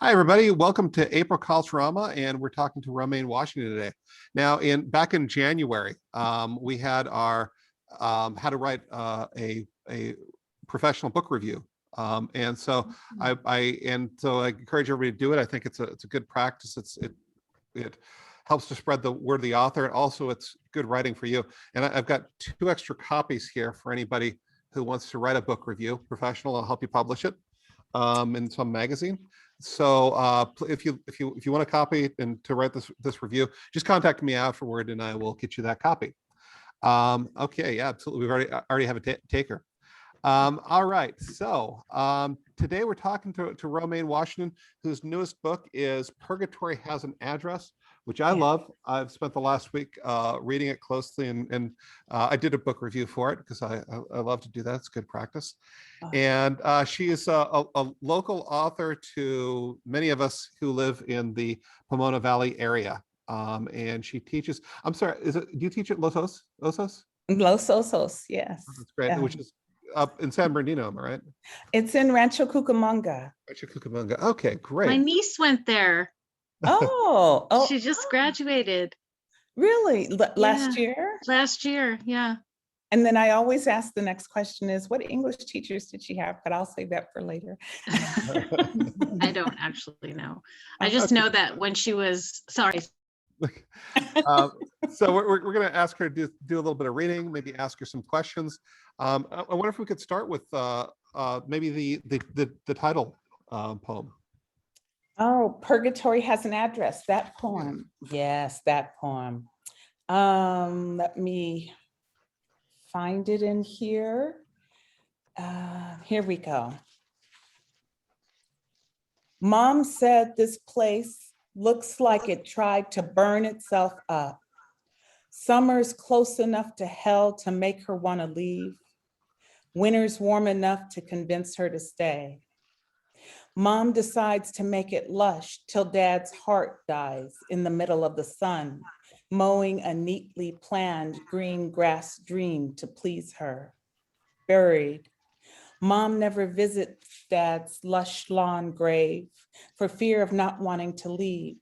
Hi, everybody. Welcome to April Culturama, and we're talking to Romaine Washington today. Now, back in January, we had our how to write a professional book review, and so I encourage everybody to do it. I think it's a good practice. It helps to spread the word of the author, and also it's good writing for you. And I've got 2 extra copies here for anybody who wants to write a book review. Professional, I'll help you publish it in some magazine. So if you want a copy and to write this review, just contact me afterward and I will get you that copy. Okay, yeah, absolutely. We already have a taker. All right, so today we're talking to Romaine Washington, whose newest book is Purgatory Has an Address, which I love. I've spent the last week reading it closely, and I did a book review for it because I love to do that. It's good practice. And she is a local author to many of us who live in the Pomona Valley area. And she teaches, I'm sorry, do you teach at Los Osos? Los Osos, yes. Oh, that's great, which is up in San Bernardino, am I right? It's in Rancho Cucamonga. Rancho Cucamonga. Okay, great. My niece went there. Oh, She just graduated. Really? Last year? Last year, yeah. And then I always ask the next question is, what English teachers did she have? But I'll save that for later. I don't actually know. I just know that when she was, sorry. So we're going to ask her to do a little bit of reading, maybe ask her some questions. I wonder if we could start with maybe the title poem. Oh, Purgatory Has an Address, that poem. Yes, that poem. Let me find it in here. Here we go. Mom said this place looks like it tried to burn itself up. Summer's close enough to hell to make her want to leave. Winter's warm enough to convince her to stay. Mom decides to make it lush till Dad's heart dies in the middle of the sun, mowing a neatly planned green grass dream to please her. Buried. Mom never visits Dad's lush lawn grave for fear of not wanting to leave.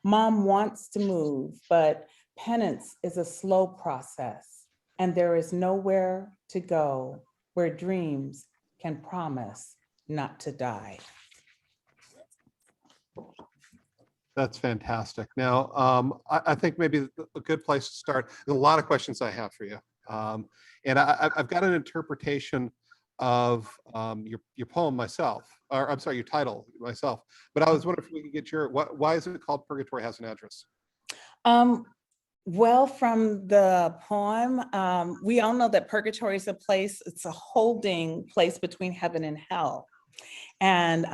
Mom wants to move, but penance is a slow process, and there is nowhere to go where dreams can promise not to die. That's fantastic. Now, I think maybe a good place to start. There's a lot of questions I have for you, and I've got an interpretation of your poem myself, or I'm sorry, your title myself. But I was wondering if we could get why is it called Purgatory Has an Address? Well, from the poem, we all know that purgatory is a place, it's a holding place between heaven and hell. And,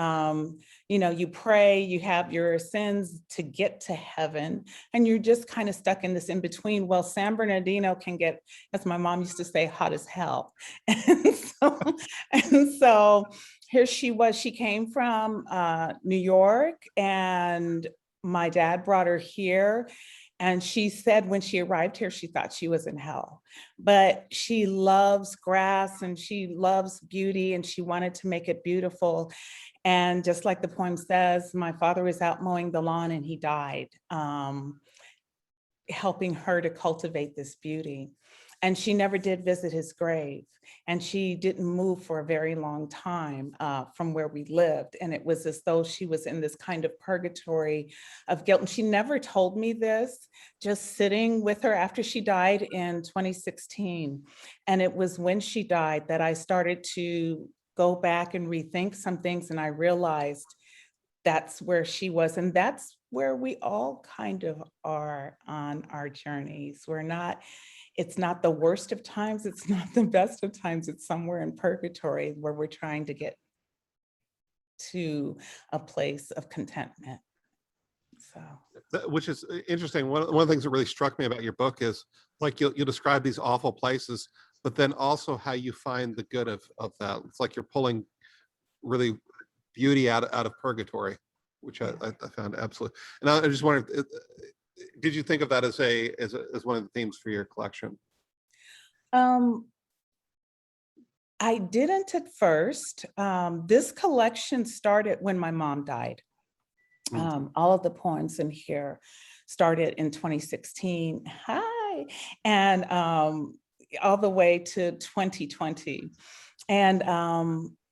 you pray, you have your sins to get to heaven, and you're just kind of stuck in this in between. Well, San Bernardino can get, as my mom used to say, hot as hell. And so here she was, she came from New York, and my dad brought her here. And she said when she arrived here, she thought she was in hell, but she loves grass and she loves beauty and she wanted to make it beautiful. And just like the poem says, my father was out mowing the lawn and he died, helping her to cultivate this beauty. And she never did visit his grave. And she didn't move for a very long time from where we lived. And it was as though she was in this kind of purgatory of guilt. And she never told me this, just sitting with her after she died in 2016. And it was when she died that I started to go back and rethink some things. And I realized that's where she was. And that's where we all kind of are on our journeys. It's not the worst of times, it's not the best of times, it's somewhere in purgatory where we're trying to get to a place of contentment. So, which is interesting. One of the things that really struck me about your book is like you'll describe these awful places, but then also how you find the good of that. It's like you're pulling really beauty out of purgatory, which I found absolutely. And I just wondered, did you think of that as one of the themes for your collection? I didn't at first. This collection started when my mom died. All of the poems in here started in 2016. Hi. And all the way to 2020. And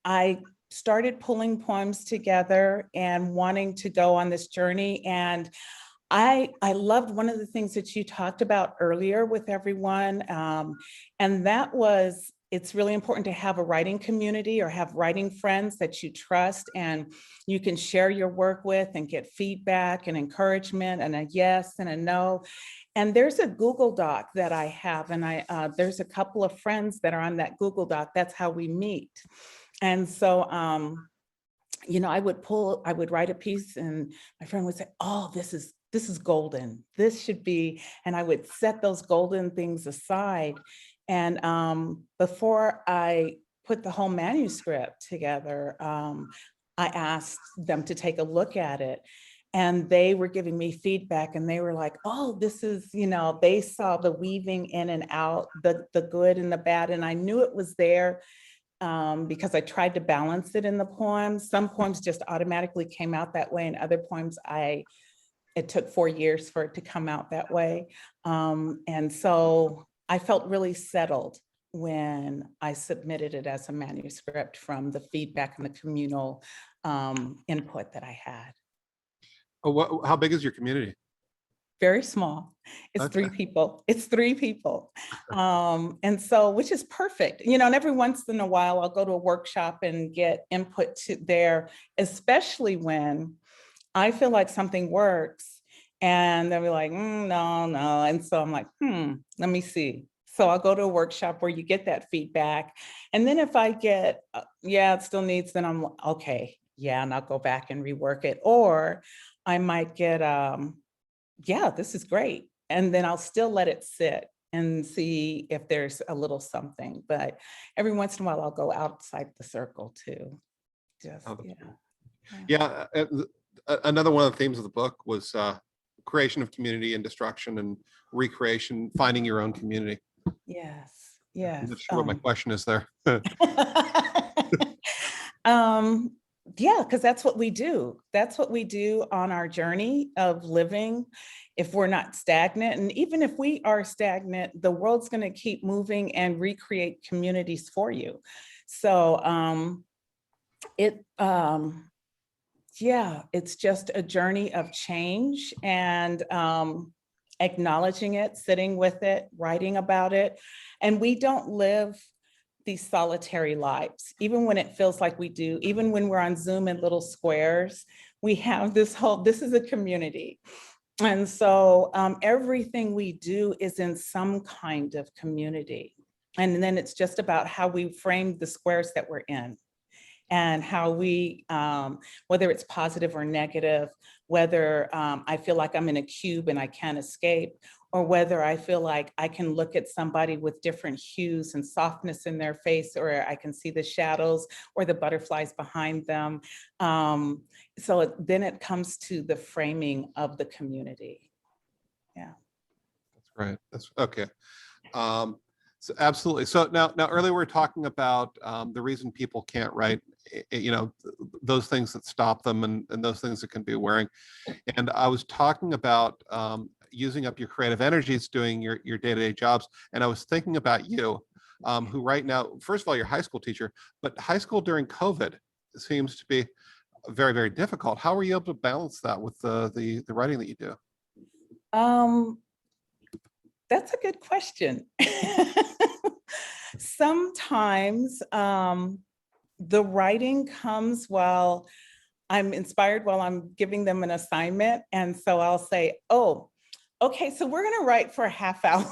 I started pulling poems together and wanting to go on this journey. And I loved one of the things that you talked about earlier with everyone. And that was, it's really important to have a writing community or have writing friends that you trust and you can share your work with and get feedback and encouragement and a yes and a no. And there's a Google Doc that I have, and there's a couple of friends that are on that Google Doc. That's how we meet. And so, you know, I would write a piece and my friend would say, oh, this is golden. This should be, and I would set those golden things aside. And before I put the whole manuscript together, I asked them to take a look at it. And they were giving me feedback and they were like, oh, this is, you know, they saw the weaving in and out, the good and the bad. And I knew it was there because I tried to balance it in the poems. Some poems just automatically came out that way, and other poems it took 4 years for it to come out that way. And so I felt really settled when I submitted it as a manuscript from the feedback and the communal input that I had. Oh, how big is your community? Very small. It's Okay. 3 people. It's 3 people. And so, which is perfect. You know, and every once in a while, I'll go to a workshop and get input to there, especially when I feel like something works and they'll be like, no. And so I'm like, let me see. So I'll go to a workshop where you get that feedback. And then if I get, yeah, it still needs, then I'm okay. Yeah, and I'll go back and rework it. Or I might get, yeah, this is great. And then I'll still let it sit and see if there's a little something. But every once in a while, I'll go outside the circle too. Just, Oh, that's yeah. cool. Yeah, another one of the themes of the book was creation of community and destruction and recreation, finding your own community. Yes, I'm yes. not sure what my question is there. Yeah, because that's what we do. That's what we do on our journey of living. If we're not stagnant, and even if we are stagnant, the world's going to keep moving and recreate communities for you. So yeah, it's just a journey of change and acknowledging it, sitting with it, writing about it. And we don't live these solitary lives, even when it feels like we do, even when we're on Zoom in little squares, we have this is a community. And so everything we do is in some kind of community. And then it's just about how we frame the squares that we're in and how we, whether it's positive or negative, whether I feel like I'm in a cube and I can't escape, or whether I feel like I can look at somebody with different hues and softness in their face, or I can see the shadows or the butterflies behind them. So then it comes to the framing of the community. Yeah. That's right. That's okay. So absolutely. So now earlier we were talking about the reason people can't write, you know, those things that stop them and those things that can be wearing. And I was talking about using up your creative energies doing your day-to-day jobs. And I was thinking about you, who right now, first of all, you're a high school teacher, but high school during COVID seems to be very, very difficult. How were you able to balance that with the writing that you do? That's a good question. Sometimes the writing comes while I'm inspired, while I'm giving them an assignment. And so I'll say, oh, okay, so we're gonna write for a half hour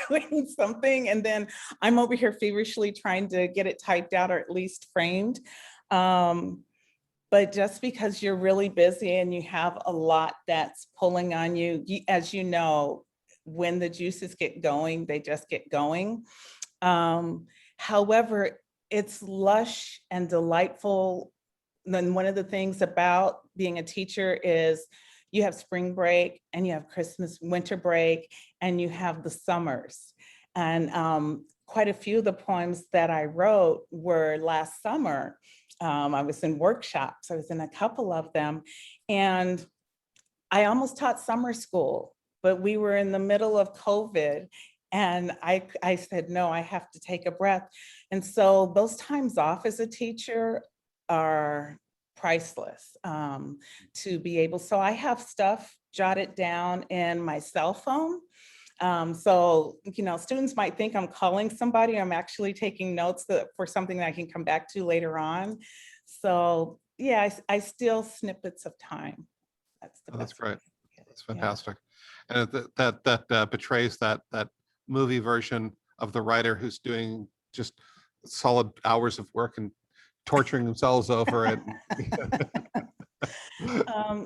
doing something. And then I'm over here feverishly trying to get it typed out or at least framed. But just because you're really busy and you have a lot that's pulling on you, as you know, when the juices get going, they just get going. However, it's lush and delightful. Then one of the things about being a teacher is you have spring break and you have Christmas, winter break, and you have the summers. And quite a few of the poems that I wrote were last summer. I was in workshops, I was in a couple of them. And I almost taught summer school, but we were in the middle of COVID. And I said, no, I have to take a breath. And so those times off as a teacher are priceless, to be able. So I have stuff jotted down in my cell phone. So, students might think I'm calling somebody. I'm actually taking notes for something that I can come back to later on. So yeah, I steal snippets of time. That's the Oh, that's best way great. to get it. That's Yeah. fantastic. And that betrays that movie version of the writer who's doing just solid hours of work and torturing themselves over it.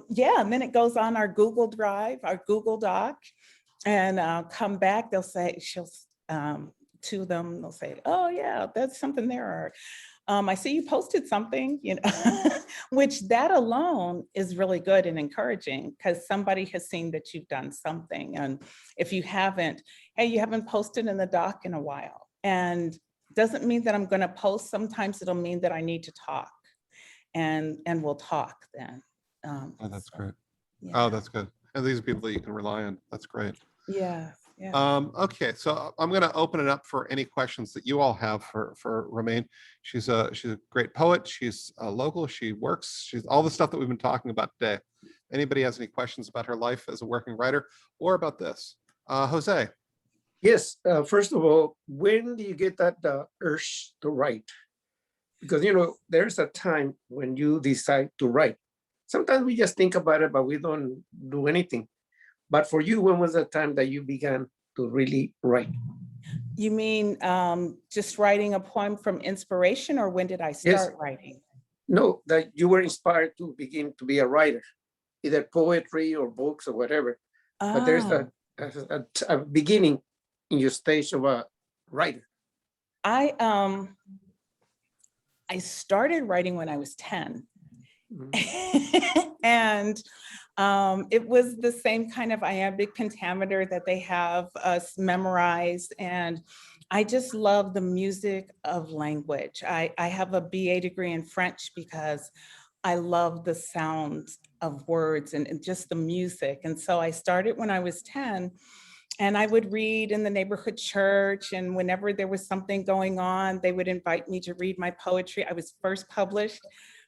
Yeah, and then it goes on our Google Drive, our Google Doc, and come back, they'll say, to them, they'll say, oh yeah, that's something there. Or, I see you posted something, which that alone is really good and encouraging because somebody has seen that you've done something. And if you haven't, hey, you haven't posted in the doc in a while. And doesn't mean that I'm going to post. Sometimes it'll mean that I need to talk, and we'll talk then. Oh, that's So, great. yeah. Oh, that's good. And these are people that you can rely on. That's great. Yeah. Yeah. Okay, so I'm going to open it up for any questions that you all have for Romaine. She's a great poet. She's local. She works. She's all the stuff that we've been talking about today. Anybody has any questions about her life as a working writer or about this? Jose. Yes. First of all, when do you get that urge to write? Because, there's a time when you decide to write. Sometimes we just think about it, but we don't do anything. But for you, when was the time that you began to really write? You mean just writing a poem from inspiration, or when did I start writing? No, that you were inspired to begin to be a writer, either poetry or books or whatever. But there's a beginning in your stage of a writer. I started writing when I was 10. And it was the same kind of iambic pentameter that they have us memorize. And I just love the music of language. I have a BA degree in French because I love the sound of words and just the music. And so I started when I was 10. And I would read in the neighborhood church, and whenever there was something going on, they would invite me to read my poetry. I was first published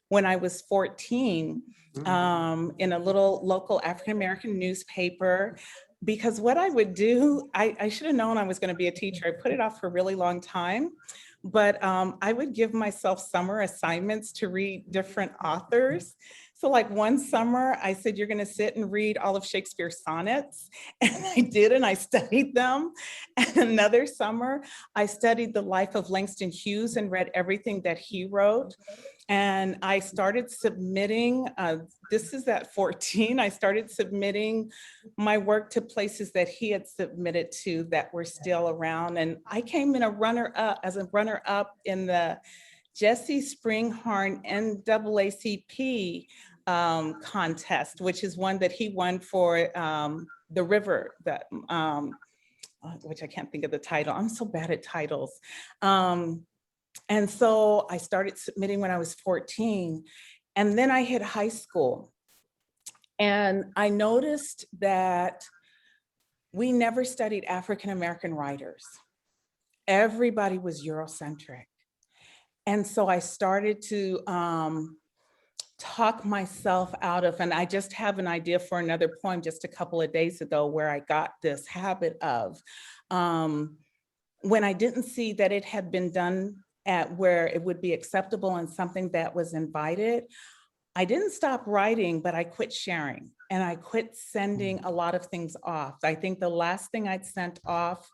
when I was 14 in a little local African-American newspaper, because what I would do, I should have known I was going to be a teacher. I put it off for a really long time, but I would give myself summer assignments to read different authors. So like one summer I said, you're going to sit and read all of Shakespeare's sonnets. And I did, and I studied them. And another summer I studied the life of Langston Hughes and read everything that he wrote. And I started submitting, this is at 14, I started submitting my work to places that he had submitted to that were still around. And I came in as a runner-up in the Jesse Springhorn NAACP contest, which is one that he won for the river, which I can't think of the title. I'm so bad at titles. And so I started submitting when I was 14. And then I hit high school. And I noticed that we never studied African-American writers. Everybody was Eurocentric. And so I started to talk myself out of, and I just have an idea for another poem just a couple of days ago where I got this habit of, when I didn't see that it had been done at where it would be acceptable and something that was invited, I didn't stop writing, but I quit sharing and I quit sending a lot of things off. I think the last thing I'd sent off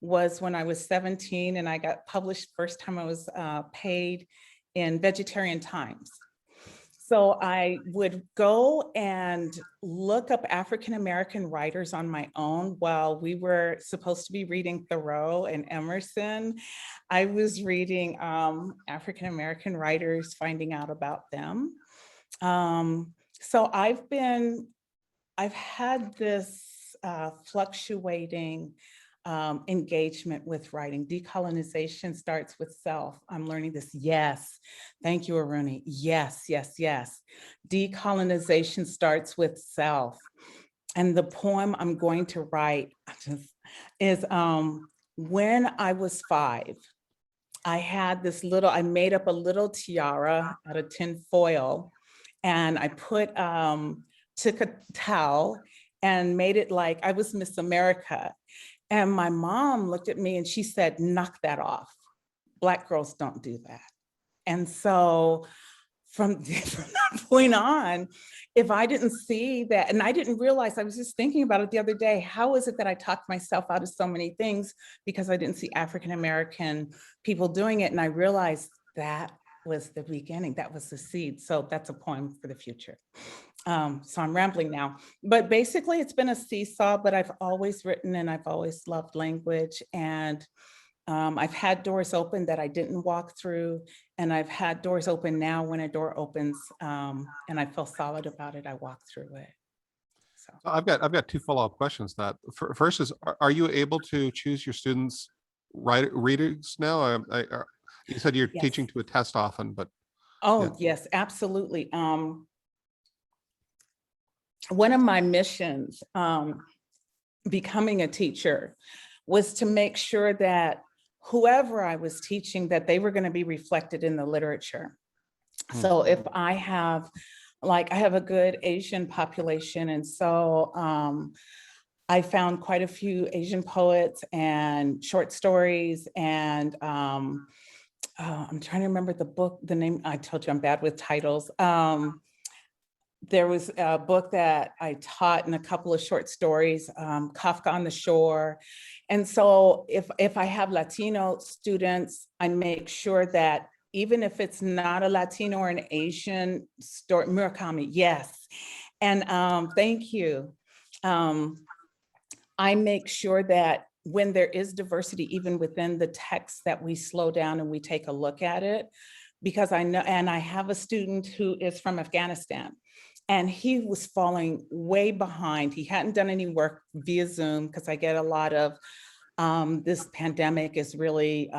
was when I was 17 and I got published first time I was paid in Vegetarian Times. So I would go and look up African-American writers on my own while we were supposed to be reading Thoreau and Emerson. I was reading African-American writers, finding out about them. So I've had this fluctuating engagement with writing. Decolonization starts with self. I'm learning this. Yes. Thank you, Aruni. Yes, yes, yes. Decolonization starts with self. And the poem I'm going to write is when I was 5, I had this little, I made up a little tiara out of tin foil, and I took a towel and made it like I was Miss America. And my mom looked at me and she said, knock that off. Black girls don't do that. And so from that point on, if I didn't see that, and I didn't realize, I was just thinking about it the other day, how is it that I talked myself out of so many things because I didn't see African-American people doing it. And I realized that was the beginning, that was the seed. So that's a poem for the future. So I'm rambling now, but basically it's been a seesaw, but I've always written and I've always loved language. And I've had doors open that I didn't walk through, and I've had doors open now when a door opens and I feel solid about it, I walk through it. So I've got 2 follow-up questions. That first is, are you able to choose your students' readers now? You said you're yes. teaching to a test often, but oh yes, absolutely. One of my missions becoming a teacher was to make sure that whoever I was teaching, that they were going to be reflected in the literature. So if I have, like, I have a good Asian population, and so I found quite a few Asian poets and short stories, and I'm trying to remember the name. I told you I'm bad with titles. There was a book that I taught in a couple of short stories, Kafka on the Shore. And so if I have Latino students, I make sure that even if it's not a Latino or an Asian story, Murakami, yes. And thank you. I make sure that when there is diversity, even within the text, that we slow down and we take a look at it, because I know, and I have a student who is from Afghanistan, and he was falling way behind. He hadn't done any work via Zoom, because I get a lot of, this pandemic is really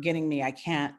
getting me, I can't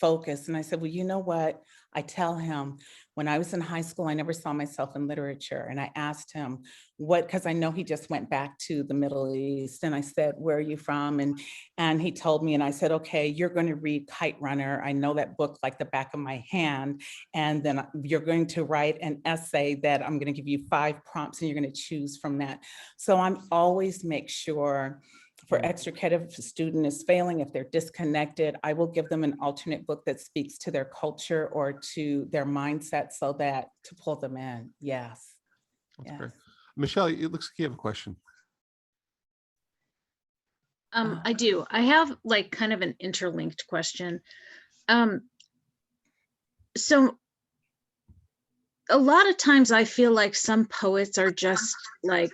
focus. And I said, well, you know what? I tell him, when I was in high school, I never saw myself in literature. And I asked him what, because I know he just went back to the Middle East. And I said, where are you from? And he told me, and I said, okay, you're going to read Kite Runner. I know that book like the back of my hand. And then you're going to write an essay that I'm going to give you 5 prompts, and you're going to choose from that. So I'm always make sure, for extra credit, if a student is failing, if they're disconnected, I will give them an alternate book that speaks to their culture or to their mindset, so that to pull them in. Yes. that's Yes. great. Michelle, it looks like you have a question. I do. I have like kind of an interlinked question. So a lot of times I feel like some poets are just like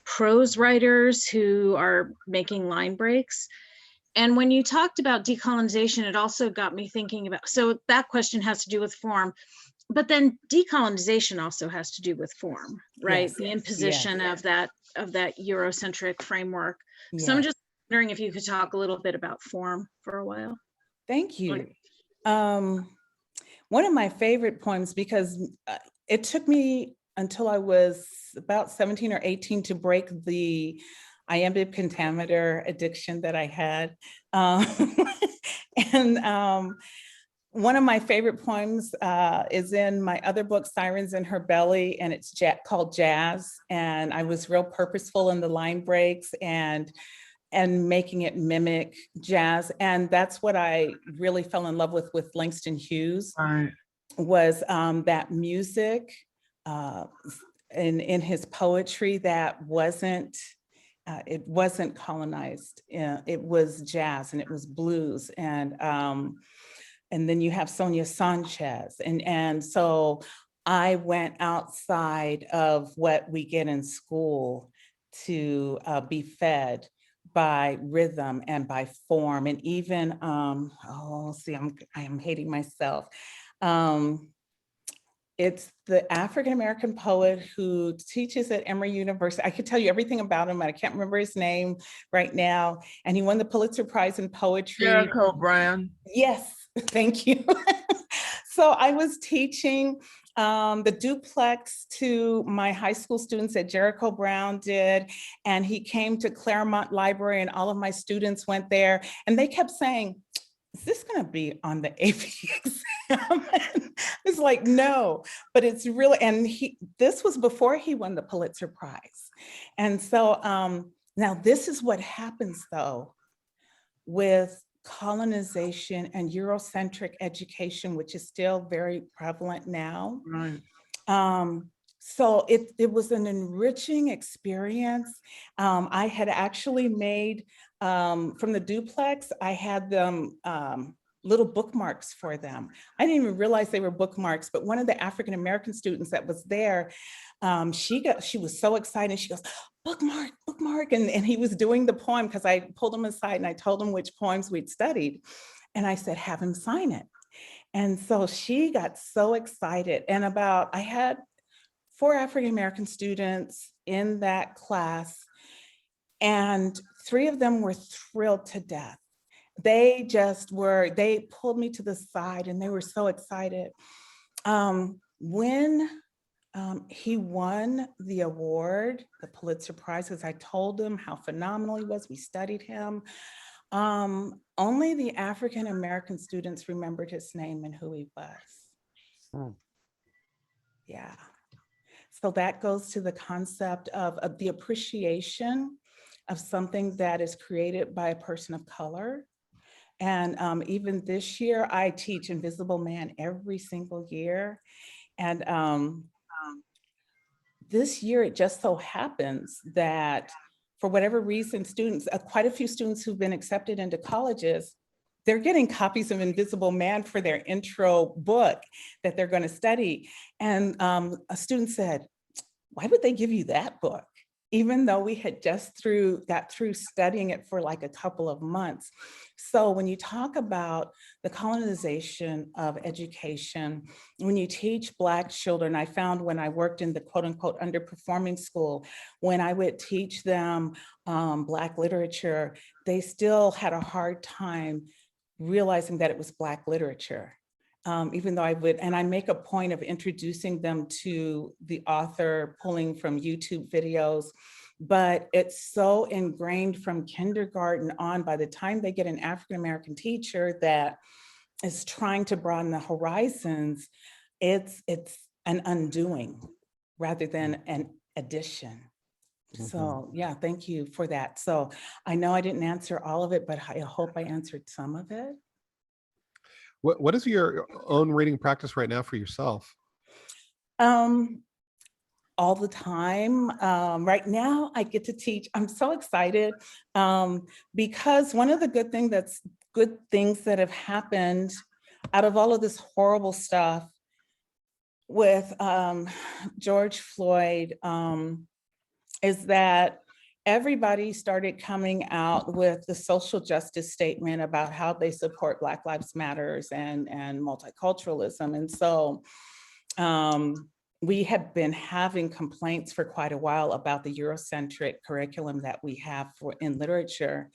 prose writers who are making line breaks. And when you talked about decolonization, it also got me thinking about, so that question has to do with form, but then decolonization also has to do with form, right? Yes, The yes, imposition yes. of that Eurocentric framework. So I'm Yes. just wondering if you could talk a little bit about form for a while. Thank you. One of my favorite poems, because it took me until I was about 17 or 18 to break the iambic pentameter addiction that I had. And one of my favorite poems is in my other book, Sirens in Her Belly, and it's called Jazz. And I was real purposeful in the line breaks and making it mimic jazz. And that's what I really fell in love with Langston Hughes, was that music in his poetry that wasn't, it wasn't colonized. It was jazz and it was blues. And then you have Sonia Sanchez. And so I went outside of what we get in school to be fed by rhythm and by form. And even, I am hating myself. It's the African-American poet who teaches at Emory University. I could tell you everything about him, but I can't remember his name right now. And he won the Pulitzer Prize in Poetry. Jericho Brown. Yes, thank you. So I was teaching the duplex to my high school students that Jericho Brown did. And he came to Claremont Library and all of my students went there and they kept saying, is this going to be on the AP exam? It's like, no, but it's really, and this was before he won the Pulitzer Prize. And so now this is what happens though with colonization and Eurocentric education, which is still very prevalent now. Right. So it was an enriching experience. I had actually made, from the duplex, I had them little bookmarks for them. I didn't even realize they were bookmarks, but one of the African-American students that was there, she was so excited. She goes, bookmark, bookmark. And he was doing the poem because I pulled him aside and I told him which poems we'd studied. And I said, have him sign it. And so she got so excited. And I had 4 African-American students in that class, and 3 of them were thrilled to death. They pulled me to the side and they were so excited. When he won the award, the Pulitzer Prize, because I told them how phenomenal he was, we studied him. Only the African-American students remembered his name and who he was. Yeah. So that goes to the concept of the appreciation of something that is created by a person of color. And even this year, I teach Invisible Man every single year. And this year, it just so happens that for whatever reason, students, quite a few students who've been accepted into colleges, they're getting copies of Invisible Man for their intro book that they're going to study. And a student said, why would they give you that book? Even though we had just got through studying it for like a couple of months. So when you talk about the colonization of education, when you teach Black children, I found when I worked in the quote unquote underperforming school, when I would teach them Black literature, they still had a hard time realizing that it was Black literature. Even though I make a point of introducing them to the author, pulling from YouTube videos, but it's so ingrained from kindergarten on. By the time they get an African-American teacher that is trying to broaden the horizons, it's an undoing rather than an addition. So yeah, thank you for that. So I know I didn't answer all of it, but I hope I answered some of it. What is your own reading practice right now for yourself? All the time. Right now I get to teach. I'm so excited because one of the good things that have happened out of all of this horrible stuff with George Floyd is that everybody started coming out with the social justice statement about how they support Black Lives Matters and multiculturalism. And so we have been having complaints for quite a while about the Eurocentric curriculum that we have in literature.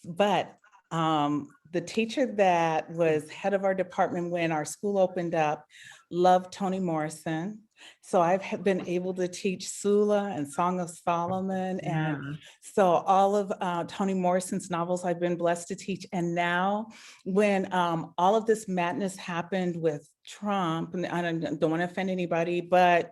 But the teacher that was head of our department when our school opened up loved Toni Morrison. So I've been able to teach Sula and Song of Solomon. And so all of Toni Morrison's novels I've been blessed to teach. And now when all of this madness happened with Trump, and I don't want to offend anybody, but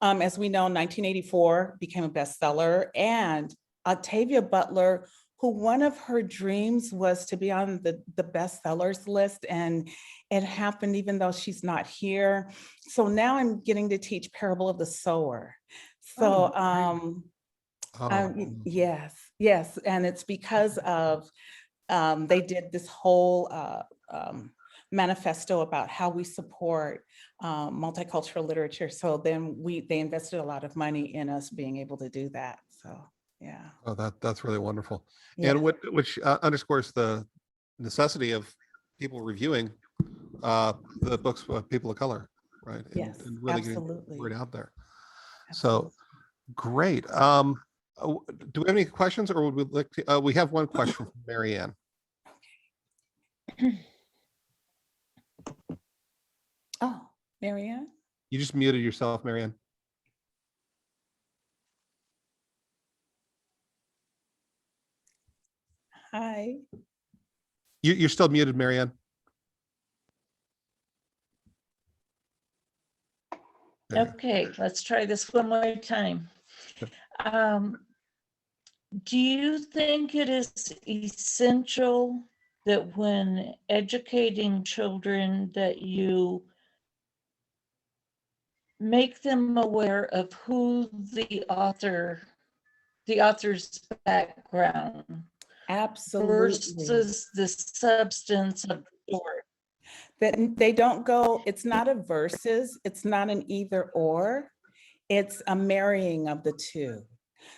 as we know, 1984 became a bestseller, and Octavia Butler, who one of her dreams was to be on the bestsellers list, and it happened even though she's not here. So now I'm getting to teach Parable of the Sower. So yes, and it's because of they did this whole manifesto about how we support multicultural literature. So then they invested a lot of money in us being able to do that. So yeah. Oh, that's really wonderful. Yeah. And which underscores the necessity of people reviewing the books of people of color. right? Yes, And really getting the absolutely. word out there. Absolutely. So great. Do we have any questions, or would we like to, we have one question from Marianne. Oh, Marianne? You just muted yourself, Marianne. Hi. You're still muted, Marianne. There you go. Okay, let's try this one more time. Sure. Do you think it is essential that when educating children that you make them aware of who the author's background Absolutely. versus the substance of the work? That they don't go, it's not a versus, it's not an either or, it's a marrying of the two.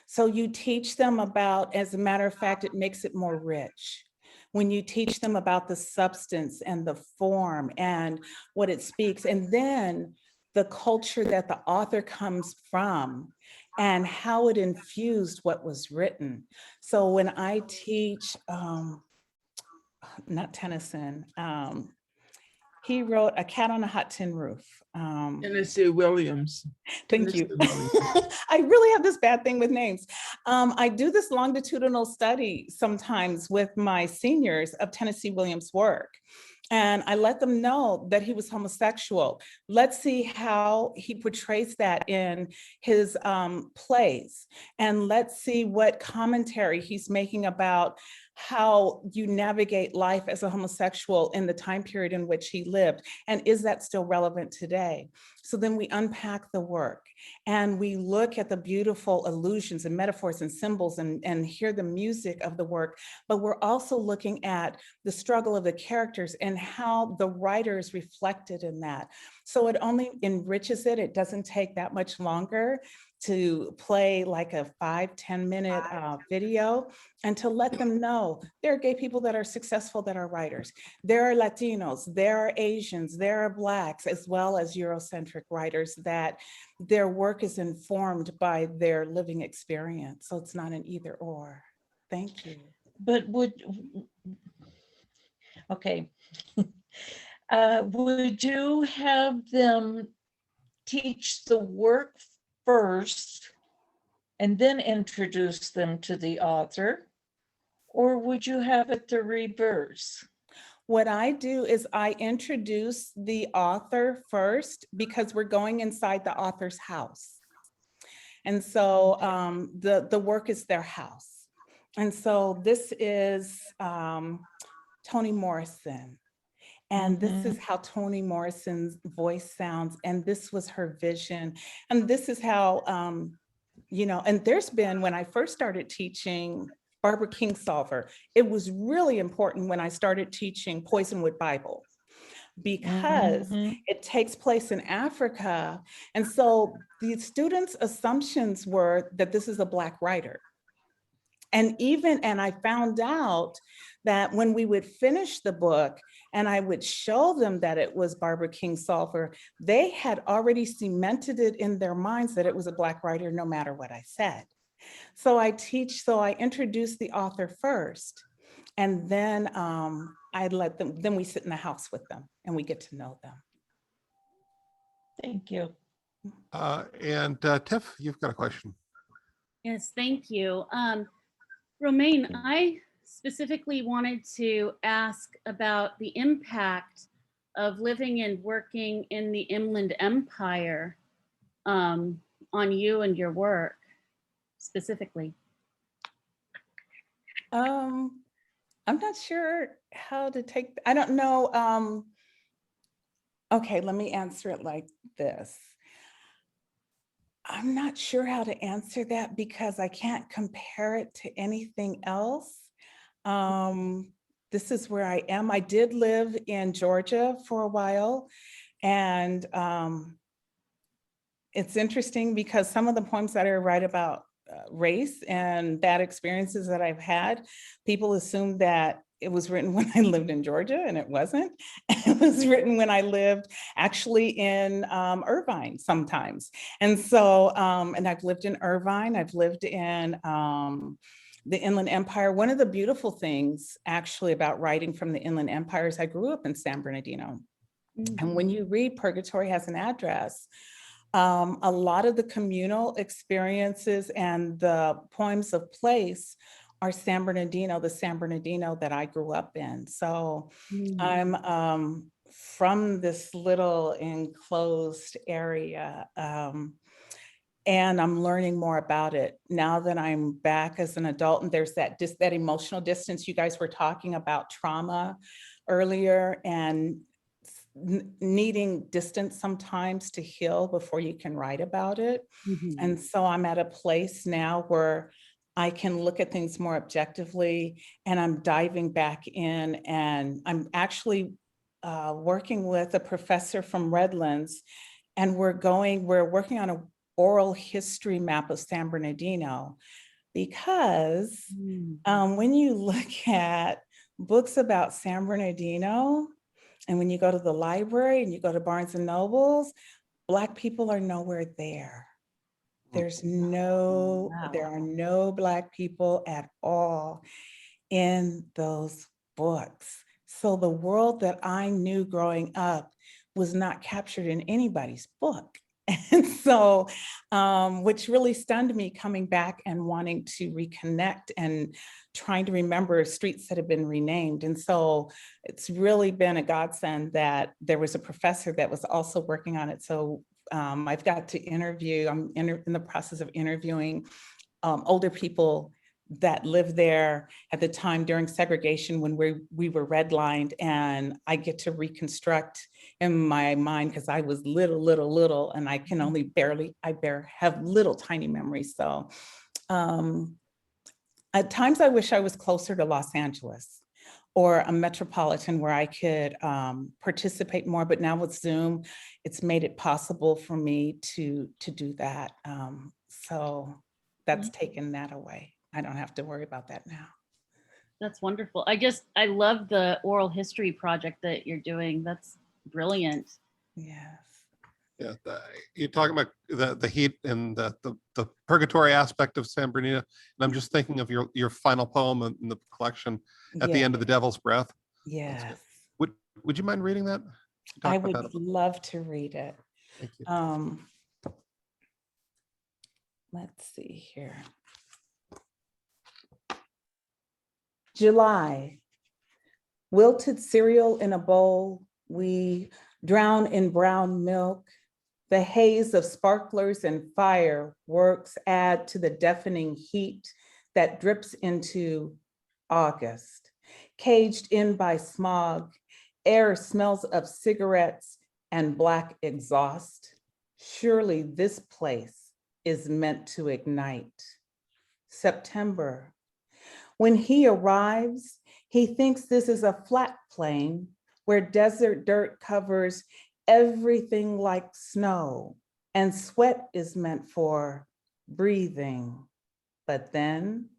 So you teach them about, as a matter of fact, it makes it more rich. When you teach them about the substance and the form and what it speaks, and then the culture that the author comes from and how it infused what was written. So when I teach, not Tennyson, he wrote A Cat on a Hot Tin Roof. Tennessee Williams. Thank you. Tennessee Williams. I really have this bad thing with names. I do this longitudinal study sometimes with my seniors of Tennessee Williams' work. And I let them know that he was homosexual. Let's see how he portrays that in his plays. And let's see what commentary he's making about how you navigate life as a homosexual in the time period in which he lived. And is that still relevant today? So then we unpack the work and we look at the beautiful allusions and metaphors and symbols and hear the music of the work, but we're also looking at the struggle of the characters and how the writers reflected in that. So it only enriches it. It doesn't take that much longer to play like a 5-10 minute video, and to let them know there are gay people that are successful that are writers. There are Latinos, there are Asians, there are Blacks, as well as Eurocentric writers that their work is informed by their living experience. So it's not an either or. Thank you. But okay. Would you have them teach the work first and then introduce them to the author? Or would you have it the reverse? What I do is I introduce the author first because we're going inside the author's house. And so the work is their house. And so this is Toni Morrison. And this is how Toni Morrison's voice sounds. And this was her vision. And this is how, and there's been, when I first started teaching Barbara Kingsolver, it was really important when I started teaching Poisonwood Bible, because it takes place in Africa. And so the students' assumptions were that this is a Black writer. And I found out that when we would finish the book and I would show them that it was Barbara Kingsolver, they had already cemented it in their minds that it was a Black writer, no matter what I said. So I introduce the author first, and then then we sit in the house with them and we get to know them. Thank you. And Tiff, you've got a question. Yes, thank you. Romaine, I specifically wanted to ask about the impact of living and working in the Inland Empire on you and your work specifically. I'm not sure how to take, I don't know. Okay, let me answer it like this. I'm not sure how to answer that because I can't compare it to anything else. This is where I am. I did live in Georgia for a while, and it's interesting because some of the poems that I write about race and bad experiences that I've had, people assume that it was written when I lived in Georgia, and it wasn't. It was written when I lived actually in Irvine sometimes. And so, and I've lived in Irvine, I've lived in the Inland Empire. One of the beautiful things actually about writing from the Inland Empire is I grew up in San Bernardino. And when you read Purgatory Has an Address, a lot of the communal experiences and the poems of place are San Bernardino, the San Bernardino that I grew up in. So I'm from this little enclosed area, and I'm learning more about it now that I'm back as an adult. And there's that emotional distance. You guys were talking about trauma earlier, and needing distance sometimes to heal before you can write about it. And so I'm at a place now where I can look at things more objectively, and I'm diving back in, and I'm actually working with a professor from Redlands, and we're working on an oral history map of San Bernardino, because when you look at books about San Bernardino, and when you go to the library and you go to Barnes and Nobles, Black people are nowhere there. There are no Black people at all in those books. So the world that I knew growing up was not captured in anybody's book. And so, which really stunned me coming back and wanting to reconnect and trying to remember streets that have been renamed. And so it's really been a godsend that there was a professor that was also working on it. So I've got to interview, I'm in the process of interviewing older people that lived there at the time during segregation when we were redlined, and I get to reconstruct in my mind, because I was little, and I can only have little tiny memories. So at times I wish I was closer to Los Angeles or a metropolitan where I could participate more, but now with Zoom, it's made it possible for me to do that. So that's taken that away. I don't have to worry about that now. That's wonderful. I love the oral history project that you're doing. That's brilliant. Yes. Yeah, you're talking about the heat and the purgatory aspect of San Bernardino, and I'm just thinking of your final poem in the collection, At the End of the Devil's Breath. Yes. Would you mind reading that? I would love to read it. Thank you. Let's see here. July. Wilted cereal in a bowl. We drown in brown milk. The haze of sparklers and fireworks add to the deafening heat that drips into August. Caged in by smog, air smells of cigarettes and Black exhaust. Surely this place is meant to ignite. September. When he arrives, he thinks this is a flat plain where desert dirt covers everything like snow, and sweat is meant for breathing. But then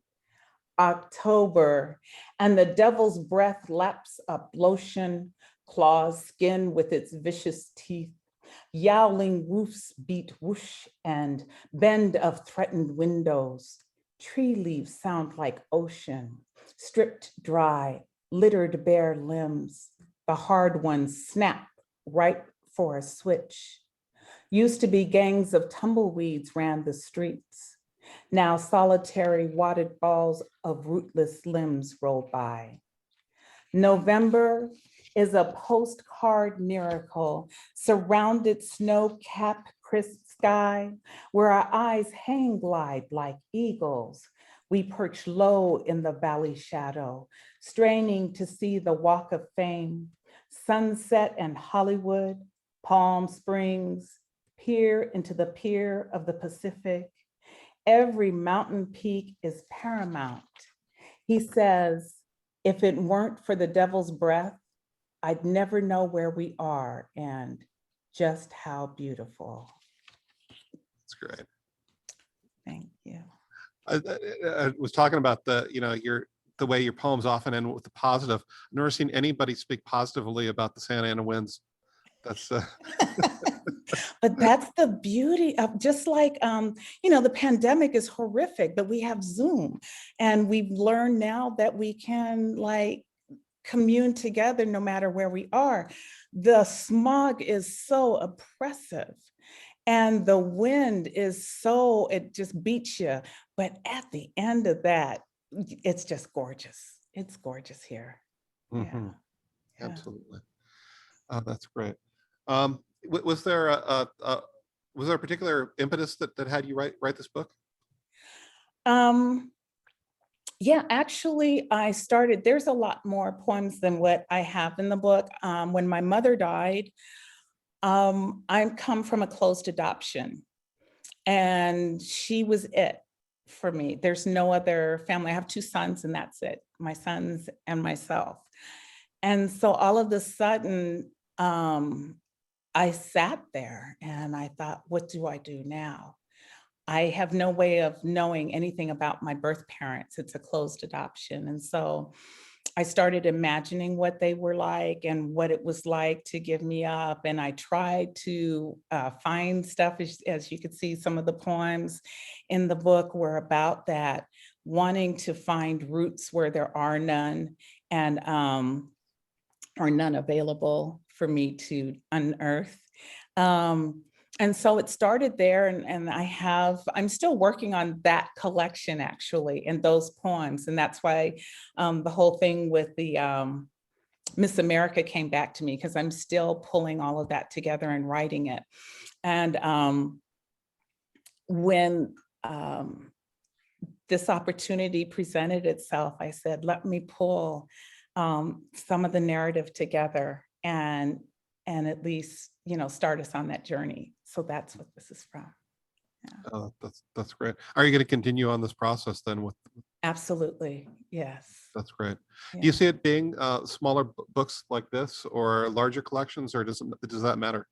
October, and the devil's breath laps up lotion, claws skin with its vicious teeth. Yowling roofs beat whoosh and bend of threatened windows. Tree leaves sound like ocean, stripped dry, littered bare limbs. The hard ones snap right for a switch. Used to be gangs of tumbleweeds ran the streets. Now solitary wadded balls of rootless limbs roll by. November is a postcard miracle, surrounded snow-capped crisp sky, where our eyes hang glide like eagles. We perch low in the valley shadow, straining to see the walk of fame, Sunset and Hollywood, Palm Springs, peer into the pier of the Pacific. Every mountain peak is paramount. He says, if it weren't for the devil's breath, I'd never know where we are and just how beautiful. That's great. Thank you. I was talking about your the way your poems often end with the positive. I've never seen anybody speak positively about the Santa Ana winds. That's But that's the beauty of just like, the pandemic is horrific, but we have Zoom, and we've learned now that we can like commune together no matter where we are. The smog is so oppressive, and the wind is so, it just beats you. But at the end of that, it's just gorgeous. It's gorgeous here. Mhm. Yeah. Absolutely. Oh, that's great. Was there was there a particular impetus that had you write this book? Yeah, actually, there's a lot more poems than what I have in the book. When my mother died, I come from a closed adoption, and she was it for me. There's no other family. I have 2 sons, and that's it, my sons and myself. And so all of a sudden, I sat there and I thought, what do I do now? I have no way of knowing anything about my birth parents. It's a closed adoption. And so I started imagining what they were like and what it was like to give me up. And I tried to find stuff, as you could see, some of the poems in the book were about that, wanting to find roots where there are none, and or none available for me to unearth. And so it started there, and I'm still working on that collection actually, and those poems. And that's why the whole thing with the Miss America came back to me, because I'm still pulling all of that together and writing it. And when this opportunity presented itself, I said, let me pull some of the narrative together and at least, start us on that journey. So that's what this is from. Yeah. Oh, that's great. Are you going to continue on this process then with? Absolutely. Yes. That's great. Yeah. Do you see it being smaller books like this or larger collections, or does that matter?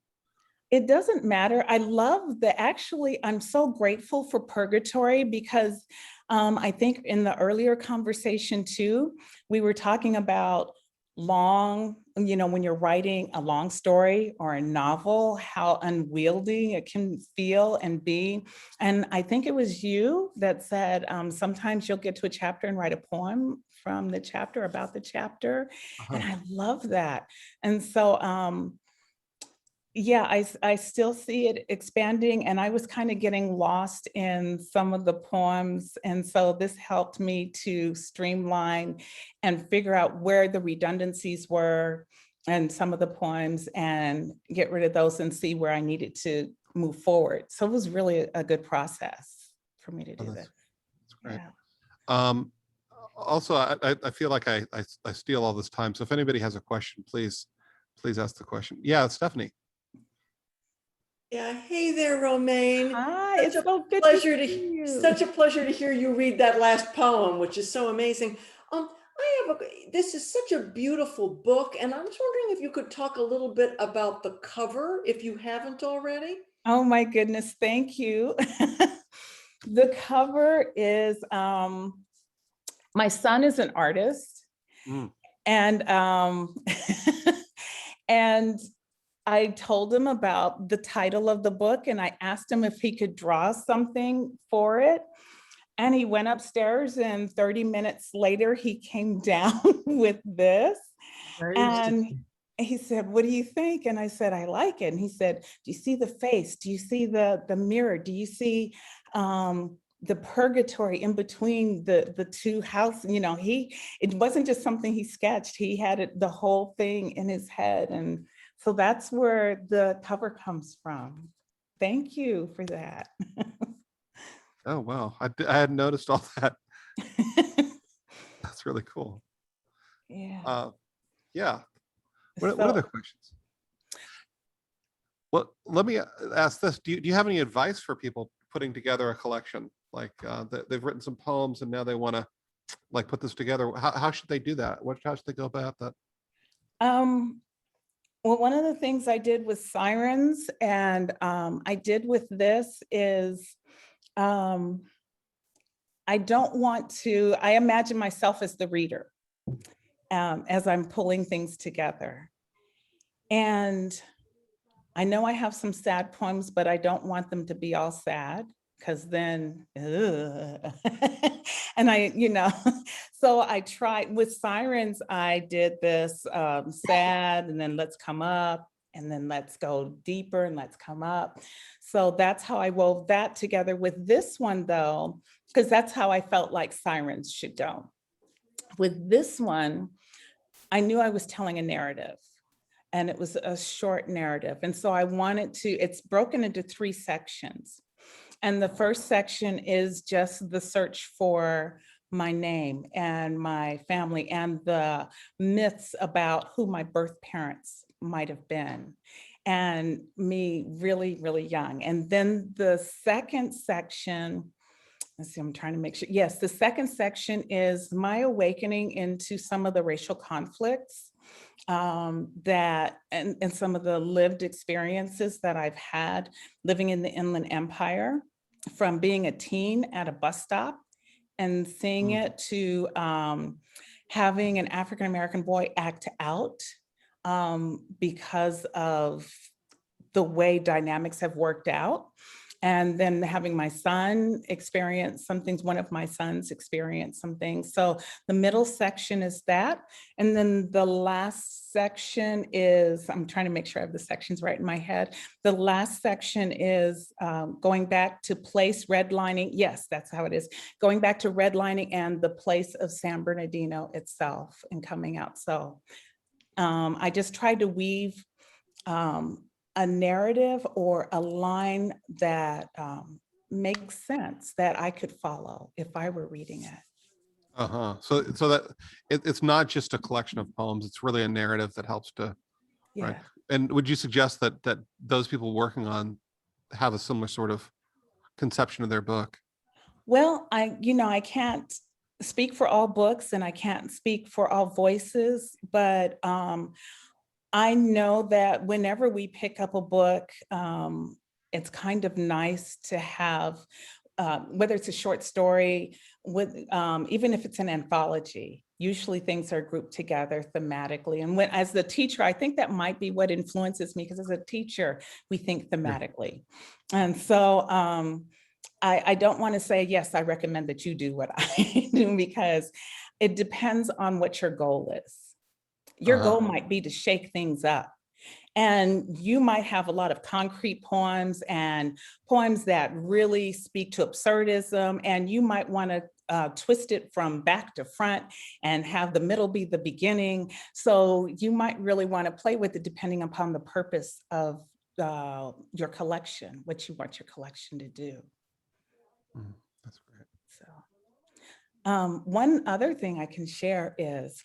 It doesn't matter. I love actually, I'm so grateful for Purgatory, because I think in the earlier conversation too, we were talking about long, when you're writing a long story or a novel, how unwieldy it can feel and be. And I think it was you that said, sometimes you'll get to a chapter and write a poem from the chapter, about the chapter. And I love that. And so, yeah, I still see it expanding, and I was kind of getting lost in some of the poems. And so this helped me to streamline and figure out where the redundancies were and some of the poems, and get rid of those and see where I needed to move forward. So it was really a good process for me to do this. That's great. Yeah. Also, I feel like I steal all this time. So if anybody has a question, please ask the question. Yeah, Stephanie. Yeah, hey there, Romaine. Hi, it's so good Pleasure to see you. such a pleasure to hear you read that last poem, which is so amazing. This is such a beautiful book, and I was wondering if you could talk a little bit about the cover, if you haven't already. Oh my goodness, thank you. The cover is, my son is an artist, and and I told him about the title of the book, and I asked him if he could draw something for it. And he went upstairs, and 30 minutes later, he came down with this. And he said, what do you think? And I said, I like it. And he said, do you see the face? Do you see the mirror? Do you see the purgatory in between the 2 houses? It wasn't just something he sketched. He had the whole thing in his head. And so that's where the cover comes from. Thank you for that. Oh, wow. I hadn't noticed all that. That's really cool. Yeah. Yeah. What other questions? Well, let me ask this. Do you have any advice for people putting together a collection? Like they've written some poems and now they want to like put this together. How should they do that? How should they go about that? Well, one of the things I did with Sirens, and I did with this, is I don't want to, I imagine myself as the reader as I'm pulling things together. And I know I have some sad poems, but I don't want them to be all sad because then, ugh. And so I tried with Sirens, I did this sad and then let's come up and then let's go deeper and let's come up. So that's how I wove that together with this one though, because that's how I felt like Sirens should go. With this one, I knew I was telling a narrative. And it was a short narrative. And so I wanted to, it's broken into 3 sections. And the first section is just the search for my name and my family and the myths about who my birth parents might have been and me really, really young. And then the second section, let's see, I'm trying to make sure. Yes, the second section is my awakening into some of the racial conflicts that and some of the lived experiences that I've had living in the Inland Empire, from being a teen at a bus stop and seeing it to having an African-American boy act out because of the way dynamics have worked out. And then having my son experience some things, one of my sons experience some things. So the middle section is that. And then the last section is, I'm trying to make sure I have the sections right in my head. The last section is going back to place redlining. Yes, that's how it is. Going back to redlining and the place of San Bernardino itself and coming out. So I just tried to weave a narrative or a line that makes sense that I could follow if I were reading it. So that it's not just a collection of poems, it's really a narrative that helps to, Yeah. right? And would you suggest that those people working on have a similar sort of conception of their book? Well, I can't speak for all books and I can't speak for all voices, but I know that whenever we pick up a book, it's kind of nice to have, whether it's a short story, even if it's an anthology, usually things are grouped together thematically. And as the teacher, I think that might be what influences me, because as a teacher, we think thematically. And so I don't want to say, yes, I recommend that you do what I do, because it depends on what your goal is. Your goal might be to shake things up. And you might have a lot of concrete poems and poems that really speak to absurdism. And you might want to twist it from back to front and have the middle be the beginning. So you might really want to play with it depending upon the purpose of your collection, what you want your collection to do. That's great. So one other thing I can share is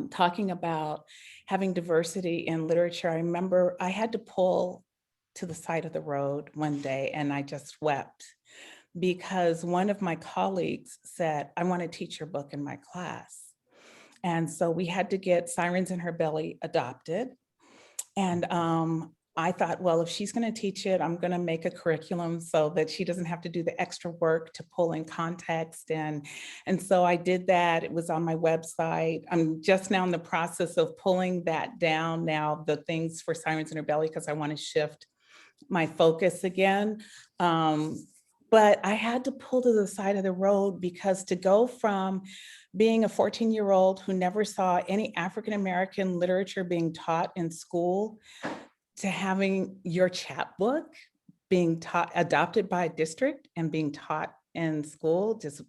talking about having diversity in literature. I remember I had to pull to the side of the road one day and I just wept because one of my colleagues said, I want to teach your book in my class. And so we had to get Sirens in Her Belly adopted. And I thought, well, if she's going to teach it, I'm going to make a curriculum so that she doesn't have to do the extra work to pull in context. And so I did that. It was on my website. I'm just now in the process of pulling that down now, the things for Sirens in Her Belly, because I want to shift my focus again. But I had to pull to the side of the road because to go from being a 14-year-old who never saw any African-American literature being taught in school to having your chapbook being taught, adopted by a district and being taught in school, just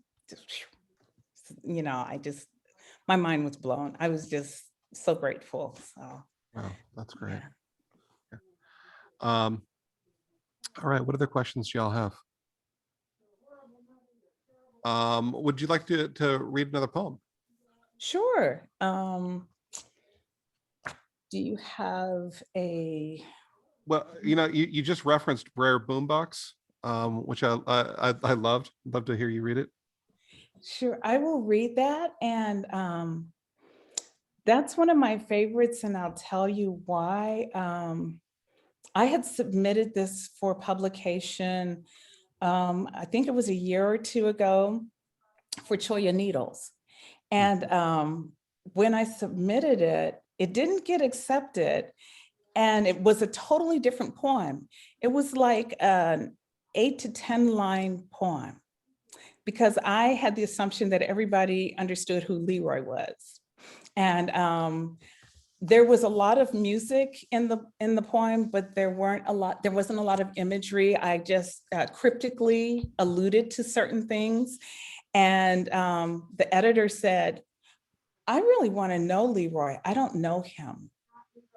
my mind was blown. I was just so grateful. So. Wow, that's great. Yeah. All right, what other questions do y'all have? Would you like to read another poem? Sure. Do you have a? Well, you just referenced Brer Boombox, which I loved. Love to hear you read it. Sure, I will read that. And that's one of my favorites, and I'll tell you why. I had submitted this for publication I think it was a year or two ago for Choya Needles. And when I submitted it, it didn't get accepted. And it was a totally different poem. It was like an 8 to 10 line poem, because I had the assumption that everybody understood who Leroy was. And there was a lot of music in the poem, but there wasn't a lot of imagery. I just cryptically alluded to certain things. And the editor said, I really want to know Leroy. I don't know him.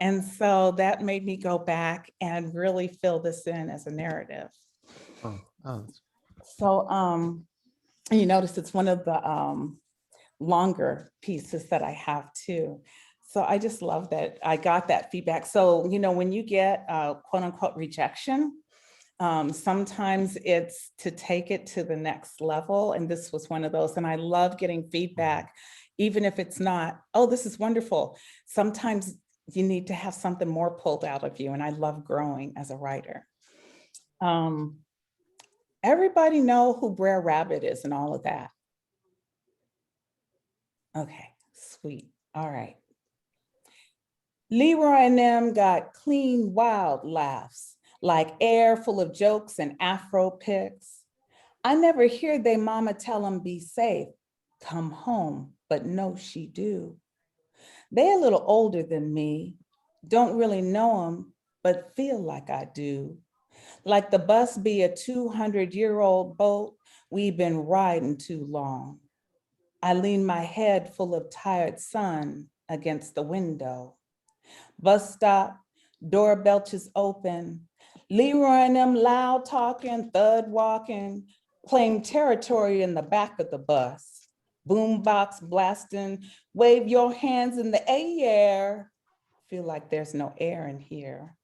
And so that made me go back and really fill this in as a narrative. Oh. So you notice it's one of the longer pieces that I have too. So I just love that I got that feedback. So, you know, when you get quote unquote rejection, sometimes it's to take it to the next level. And this was one of those. And I love getting feedback, even if it's not, oh, this is wonderful. Sometimes you need to have something more pulled out of you. And I love growing as a writer. Everybody know who Brer Rabbit is and all of that. Okay, sweet. All right. Leroy and them got clean, wild laughs, like air full of jokes and Afro pics. I never hear they mama tell them be safe, come home, but no, she do. They a little older than me, don't really know them, but feel like I do. Like the bus be a 200-year-old boat, we've been riding too long. I lean my head full of tired sun against the window. Bus stop, door belches open. Leroy and them loud talking, thud walking, claim territory in the back of the bus. Boombox blasting, wave your hands in the air. Feel like there's no air in here.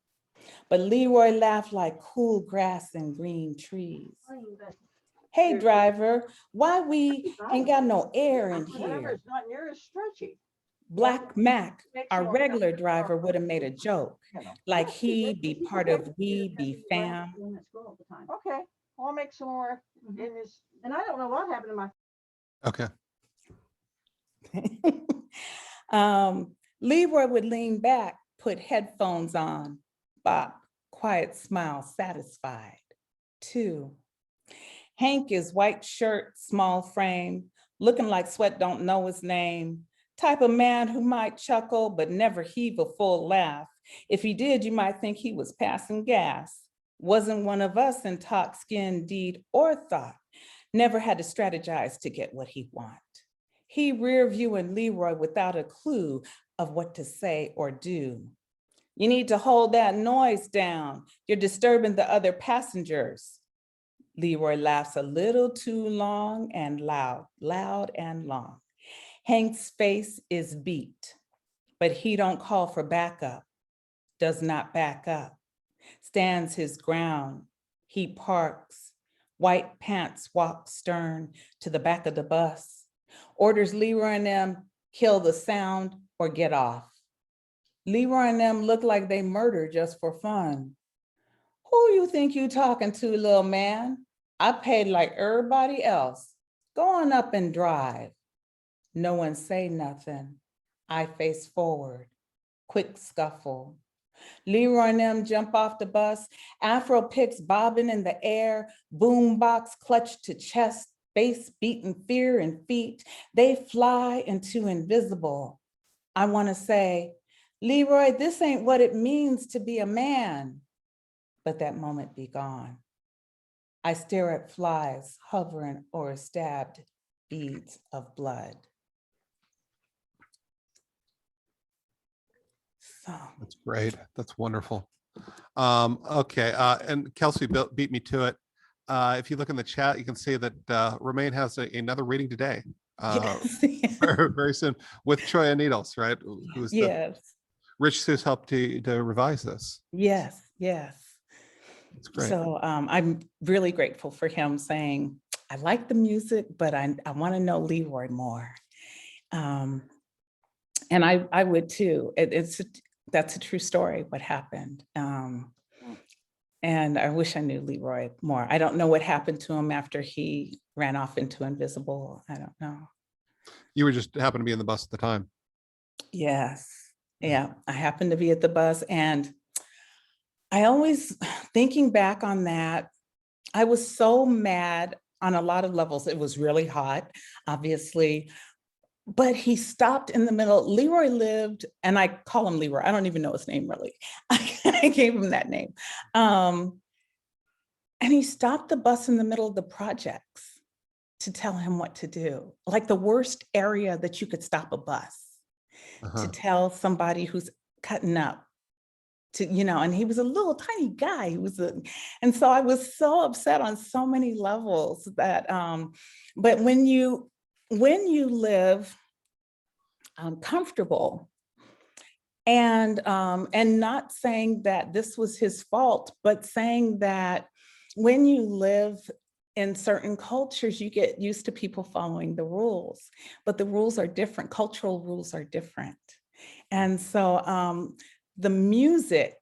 But Leroy laughed like cool grass and green trees. Hey driver, why we ain't got no air in here? It's not near as stretchy. Black Mac, our regular driver, would have made a joke, like he be part of we be fam. Okay, I'll make some more in this. And I don't know what happened to my. Okay. Leroy would lean back, put headphones on, bop, quiet smile, satisfied. 2. Hank is white shirt, small frame, looking like Sweat don't know his name. Type of man who might chuckle, but never heave a full laugh. If he did, you might think he was passing gas. Wasn't one of us in talk, skin, deed, or thought. Never had to strategize to get what he want. He rear viewing Leroy without a clue of what to say or do. You need to hold that noise down. You're disturbing the other passengers. Leroy laughs a little too long and loud, loud and long. Hank's face is beat, but he don't call for backup, does not back up, stands his ground. He parks, white pants walk stern to the back of the bus, orders Leroy and them kill the sound or get off. Leroy and them look like they murder just for fun. Who you think you talking to, little man? I paid like everybody else. Go on up and drive. No one say nothing. I face forward. Quick scuffle. Leroy and them jump off the bus. Afro picks bobbing in the air. Boombox clutched to chest. Bass beating fear in feet. They fly into invisible. I want to say, Leroy, this ain't what it means to be a man. But that moment be gone. I stare at flies hovering or stabbed beads of blood. So That's great. That's wonderful. Okay, and Kelsey beat me to it. If you look in the chat, you can see that Romaine has another reading today, yes. very, very soon, with Choya Needles, right? Who's Yes. Rich Seuss helped to revise this. Yes, yes. It's great. So I'm really grateful for him saying, I like the music, but I want to know Leroy more. And I would too. That's a true story, what happened. And I wish I knew Leroy more. I don't know what happened to him after he ran off into invisible. I don't know. You were just happened to be in the bus at the time. Yes. Yeah. I happened to be at the bus, and I always, thinking back on that, I was so mad on a lot of levels. It was really hot, obviously, but he stopped in the middle. Leroy lived, and I call him Leroy. I don't even know his name really. I gave him that name. And he stopped the bus in the middle of the projects to tell him what to do. Like the worst area that you could stop a bus, to tell somebody who's cutting up to, and he was a little tiny guy. And so I was so upset on so many levels that, but when you live comfortable, and not saying that this was his fault, but saying that when you live in certain cultures, you get used to people following the rules, but the rules are different. Cultural rules are different. And so the music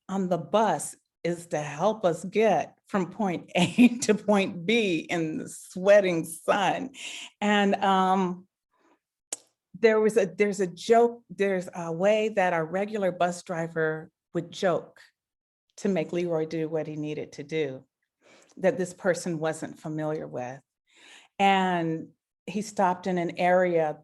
on the bus is to help us get from point A to point B in the sweating sun. And there's a way that our regular bus driver would joke to make Leroy do what he needed to do, that this person wasn't familiar with. And he stopped in an area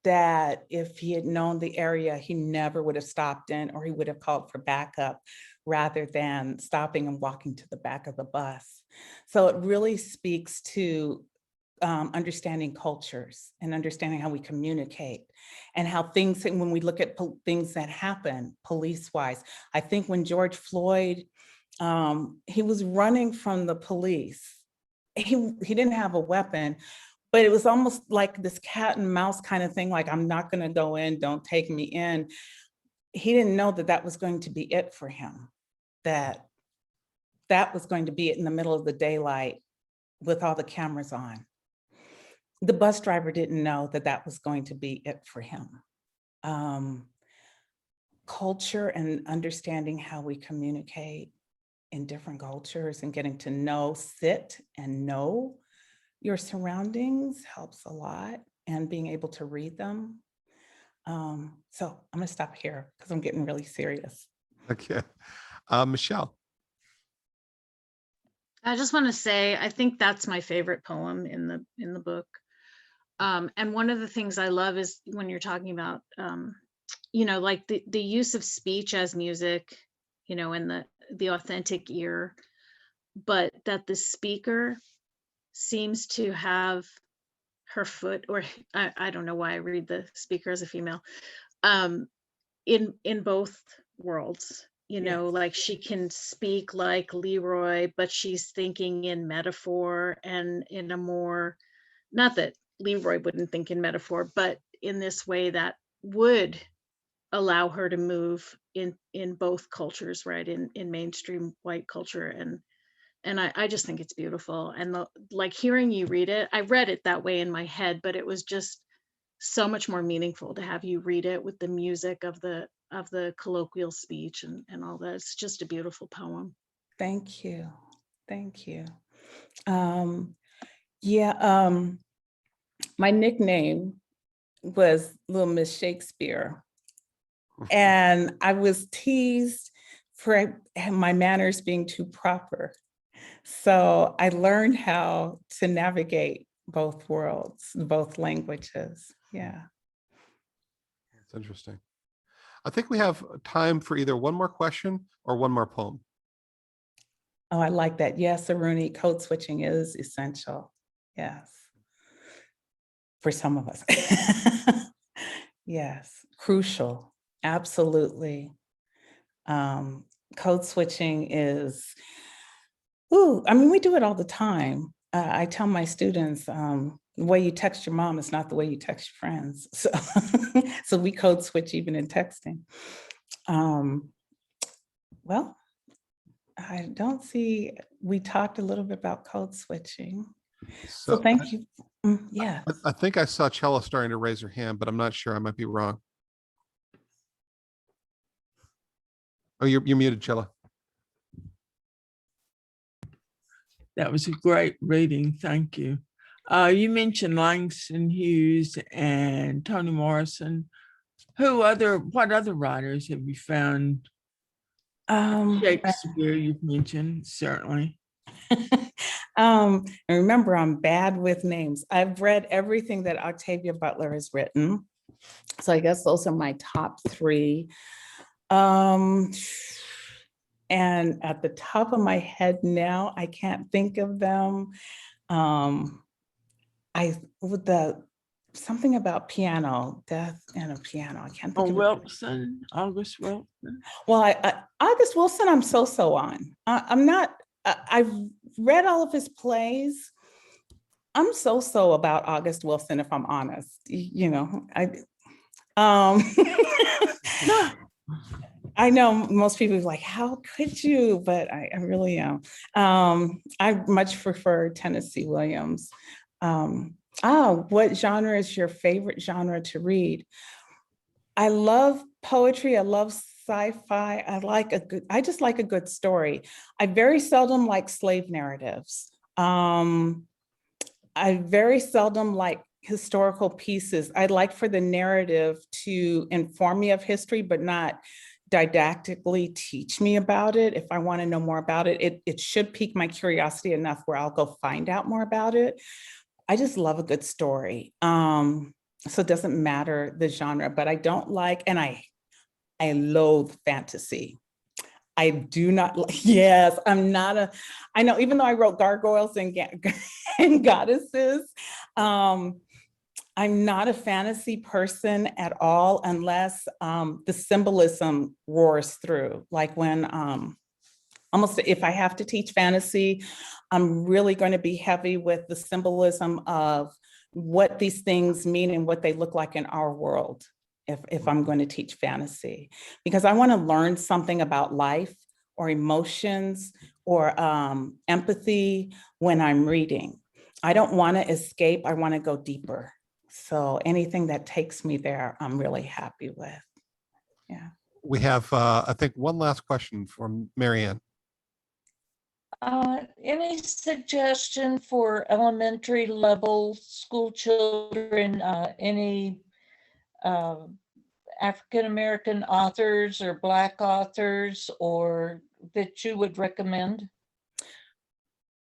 that if he had known the area, he never would have stopped in, or he would have called for backup rather than stopping and walking to the back of the bus. So it really speaks to understanding cultures and understanding how we communicate, and how things, when we look at things that happen police-wise. I think when George Floyd, he was running from the police. He didn't have a weapon, but it was almost like this cat and mouse kind of thing, like, I'm not gonna go in, don't take me in. He didn't know that that was going to be it for him, that was going to be it in the middle of the daylight with all the cameras on. The bus driver didn't know that that was going to be it for him. Culture and understanding how we communicate in different cultures, and getting to sit and know your surroundings helps a lot, and being able to read them. So I'm gonna stop here because I'm getting really serious. Okay. Michelle. I just want to say, I think that's my favorite poem in the book. And one of the things I love is when you're talking about, like the use of speech as music, and the authentic ear, but that the speaker seems to have her foot, or I don't know why I read the speaker as a female, in both worlds. Like she can speak like Leroy, but she's thinking in metaphor, and in a more, not that Leroy wouldn't think in metaphor, but in this way that would allow her to move in both cultures, right? In mainstream white culture. And I just think it's beautiful. And like hearing you read it, I read it that way in my head, but it was just so much more meaningful to have you read it with the music of the colloquial speech and all that. It's just a beautiful poem. Thank you. Thank you. My nickname was Little Miss Shakespeare. And I was teased for my manners being too proper. So I learned how to navigate both worlds, both languages. Yeah. That's interesting. I think we have time for either one more question or one more poem. Oh, I like that. Yes, Aruni, code switching is essential. Yes. For some of us. Yes, crucial. Absolutely. Code switching is, we do it all the time. I tell my students, the way you text your mom is not the way you text your friends. So, so we code switch even in texting. Well, I don't see, we talked a little bit about code switching. So thank you. Yeah. I think I saw Chella starting to raise her hand, but I'm not sure. I might be wrong. Oh, you're muted, Chella. That was a great reading. Thank you. You mentioned Langston Hughes and Toni Morrison. What other writers have you found? Shakespeare, you've mentioned, certainly. And remember, I'm bad with names. I've read everything that Octavia Butler has written. So I guess those are my top three. And at the top of my head now, I can't think of them. Something about piano, death and a piano. I can't think of it. Wilson, August Wilson. Well, August Wilson, I'm so on. I'm not. I've read all of his plays. I'm so about August Wilson, if I'm honest. You know, I know most people are like, how could you? But I really am. I much prefer Tennessee Williams. What genre is your favorite genre to read? I love poetry. I love sci-fi. I just like a good story. I very seldom like slave narratives. I very seldom like historical pieces. I'd like for the narrative to inform me of history, but not didactically teach me about it. If I want to know more about it, it should pique my curiosity enough where I'll go find out more about it. I just love a good story. So it doesn't matter the genre, but I don't like, and I loathe fantasy. I do not like, yes, I know, even though I wrote gargoyles and goddesses, I'm not a fantasy person at all unless the symbolism roars through. Like when, almost if I have to teach fantasy, I'm really going to be heavy with the symbolism of what these things mean and what they look like in our world. If I'm going to teach fantasy, because I want to learn something about life or emotions or empathy when I'm reading. I don't want to escape. I want to go deeper. So anything that takes me there, I'm really happy with. Yeah. We have, I think, one last question from Marianne. Any suggestion for elementary level school children, any African-American authors or Black authors or that you would recommend?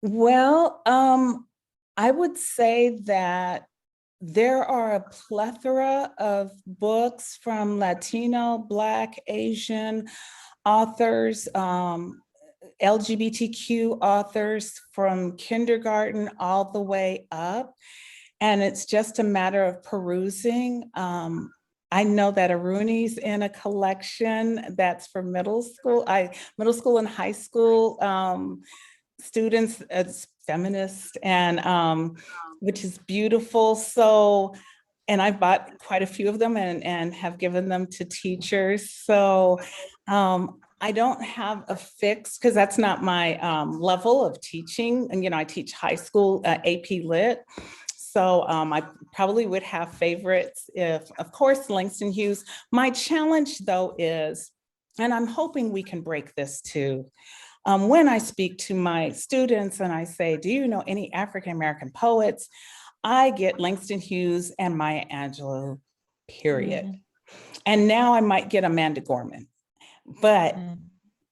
Well, I would say that there are a plethora of books from Latino, Black, Asian authors, LGBTQ authors from kindergarten all the way up. And it's just a matter of perusing. I know that Aruni's in a collection that's for middle school and high school students as feminists, and which is beautiful. So, and I bought quite a few of them and have given them to teachers. So I don't have a fix because that's not my level of teaching. And, I teach high school AP Lit. So I probably would have favorites if, of course, Langston Hughes. My challenge though is, and I'm hoping we can break this too, when I speak to my students and I say, do you know any African-American poets? I get Langston Hughes and Maya Angelou, period. And now I might get Amanda Gorman, but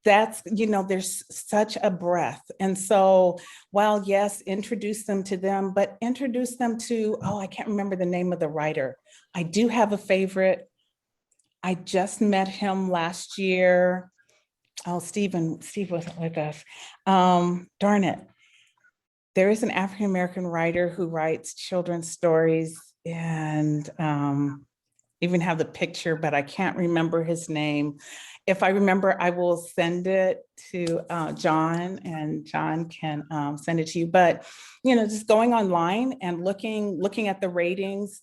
that's, there's such a breadth. And so while yes, introduce them to them, but introduce them to, I can't remember the name of the writer. I do have a favorite. I just met him last year. Steve wasn't with us. Darn it. There is an African-American writer who writes children's stories and even have the picture, but I can't remember his name. If I remember, I will send it to John, and John can send it to you. But, just going online and looking at the ratings,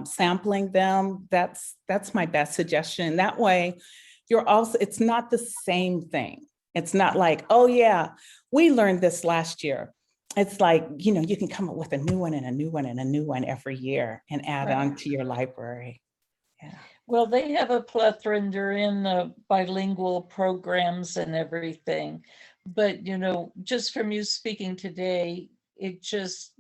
sampling them, that's my best suggestion. That way, it's not the same thing. It's not like, oh yeah, we learned this last year. It's like, you can come up with a new one and a new one and a new one every year and add on to your library. Yeah. Well, they have a plethora and they're in the bilingual programs and everything. But, you know, just from you speaking today, it just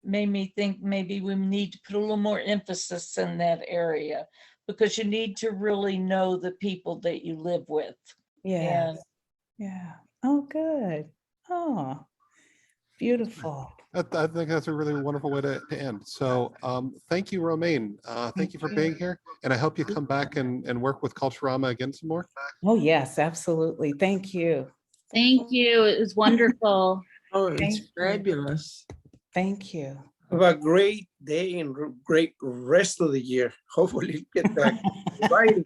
made me think maybe we need to put a little more emphasis in that area, because you need to really know the people that you live with. Yes. Yeah. Oh, good. Oh, beautiful. I think that's a really wonderful way to end. So thank you, Romaine. Thank you for being here. And I hope you come back and work with Culturama again some more. Oh, yes, absolutely. Thank you. Thank you. It was wonderful. Oh, Thank it's you. fabulous. Thank you. Have a great day and great rest of the year. Hopefully get back. Bye.